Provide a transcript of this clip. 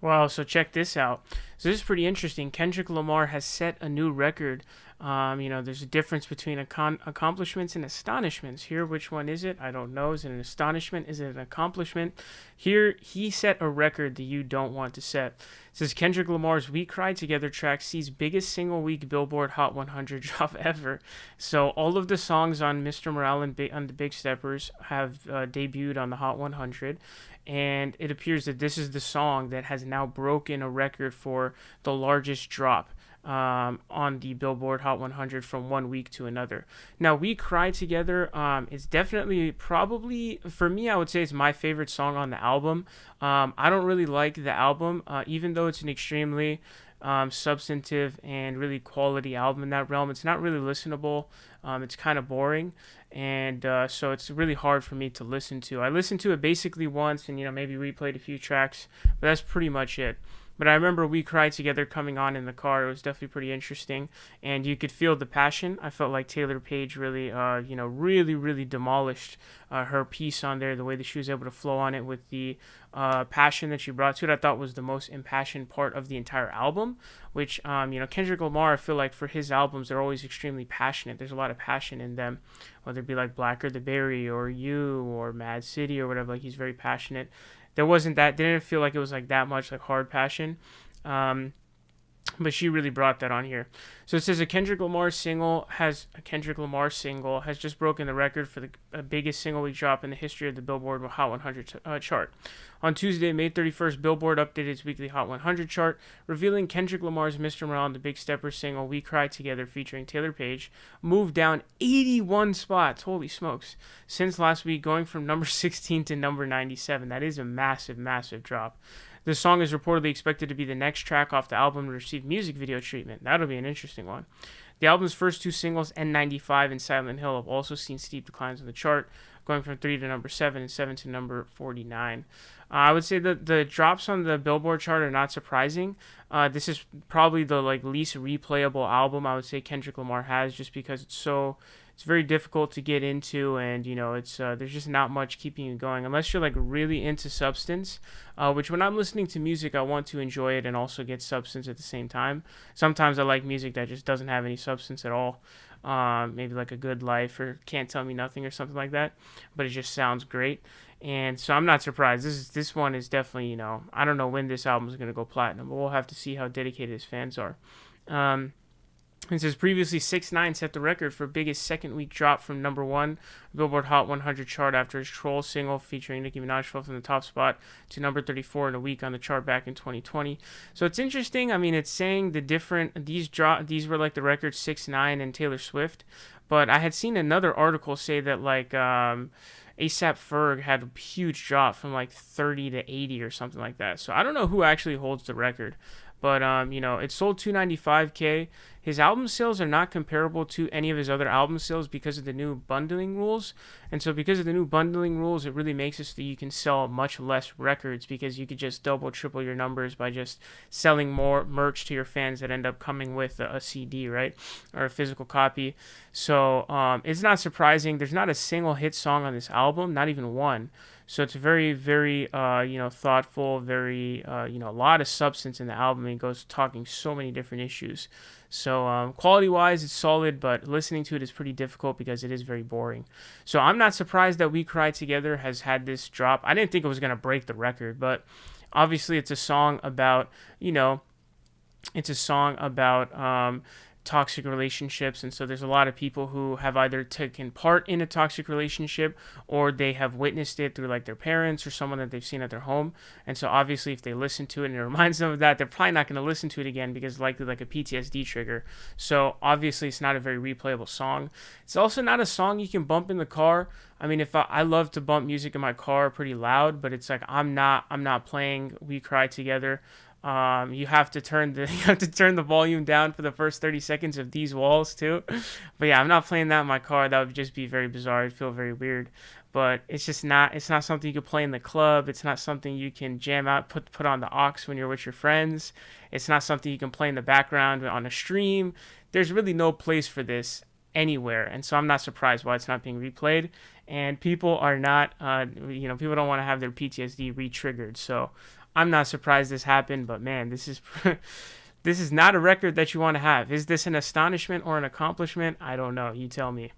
Wow, so check this out. So this is pretty interesting. Kendrick Lamar has set a new record. There's a difference between accomplishments and astonishments. Here, which one is it? I don't know. Is it an astonishment? Is it an accomplishment? Here, he set a record that you don't want to set. It says Kendrick Lamar's "We Cry Together" track sees biggest single week Billboard Hot 100 drop ever. So all of the songs on Mr. Morale and on the Big Steppers have debuted on the Hot 100, and it appears that this is the song that has now broken a record for the largest drop on the Billboard Hot 100 from one week to another. Now, "We Cry Together" is definitely, probably, for me, I would say it's my favorite song on the album. I don't really like the album, even though it's an extremely substantive and really quality album in that realm. It's not really listenable. It's kind of boring, and so it's really hard for me to listen to. I listened to it basically once, and maybe replayed a few tracks, but that's pretty much it. But I remember "We Cry Together" coming on in the car. It was definitely pretty interesting, and you could feel the passion. I felt like Taylour Paige really, really demolished her piece on there. The way that she was able to flow on it with the passion that she brought to it, I thought was the most impassioned part of the entire album. Which, Kendrick Lamar, I feel like for his albums, they're always extremely passionate. There's a lot of passion in them, whether it be like "Blacker the Berry" or "You" or "Mad City" or whatever. Like, he's very passionate. There wasn't that, didn't feel like it was like that much like hard passion. But she really brought that on here. So it says a Kendrick Lamar single has just broken the record for the biggest single week drop in the history of the Billboard Hot 100 chart. On Tuesday, May 31st, Billboard updated its weekly Hot 100 chart, revealing Kendrick Lamar's "Mr. Morale" and the Big Stepper single "We Cry Together" featuring Taylour Paige moved down 81 spots. Holy smokes. Since last week, going from number 16 to number 97. That is a massive, massive drop. The song is reportedly expected to be the next track off the album to receive music video treatment. That'll be an interesting one. The album's first two singles, N95 and Silent Hill, have also seen steep declines on the chart, going from 3 to number 7 and 7 to number 49. I would say that the drops on the Billboard chart are not surprising. This is probably the least replayable album I would say Kendrick Lamar has, just because it's very difficult to get into, and it's there's just not much keeping you going unless you're really into substance. Which, when I'm listening to music, I want to enjoy it and also get substance at the same time. Sometimes I like music that just doesn't have any substance at all. Maybe like A Good Life or Can't Tell Me Nothing or something like that, but it just sounds great. And so I'm not surprised. This one is definitely, I don't know when this album is going to go platinum, but we'll have to see how dedicated his fans are. It says previously 6ix9ine set the record for biggest second week drop from number 1 Billboard Hot 100 chart after his Trollz single featuring Nicki Minaj fell from the top spot to number 34 in a week on the chart back in 2020. So it's interesting. I mean, it's saying these were like the records 6ix9ine and Taylor Swift, but I had seen another article say that ASAP Ferg had a huge drop from 30 to 80 or something like that. So I don't know who actually holds the record. But, it sold 295K. His album sales are not comparable to any of his other album sales because of the new bundling rules. And so because of the new bundling rules, it really makes it so that you can sell much less records, because you could just double, triple your numbers by just selling more merch to your fans that end up coming with a CD, right? Or a physical copy. So it's not surprising. There's not a single hit song on this album, not even one. So it's very, very, thoughtful, very, a lot of substance in the album. It goes talking so many different issues. So quality-wise, it's solid, but listening to it is pretty difficult because it is very boring. So I'm not surprised that "We Cry Together" has had this drop. I didn't think it was going to break the record, but obviously it's a song about, toxic relationships, and so there's a lot of people who have either taken part in a toxic relationship or they have witnessed it through their parents or someone that they've seen at their home. And so obviously if they listen to it and it reminds them of that, they're probably not going to listen to it again because it's likely a PTSD trigger. So obviously it's not a very replayable song. It's also not a song you can bump in the car. I mean, if I love to bump music in my car pretty loud, but it's I'm not playing "We Cry Together." You have to turn the volume down for the first 30 seconds of "These Walls" too. But yeah, I'm not playing that in my car. That would just be very bizarre. It'd feel very weird. But it's not something you can play in the club. It's not something you can jam out, put on the aux when you're with your friends. It's not something you can play in the background on a stream. There's really no place for this anywhere, and so I'm not surprised why it's not being replayed. And people are not, people don't want to have their PTSD re-triggered. So I'm not surprised this happened, but man, this is this is not a record that you want to have. Is this an astonishment or an accomplishment? I don't know. You tell me.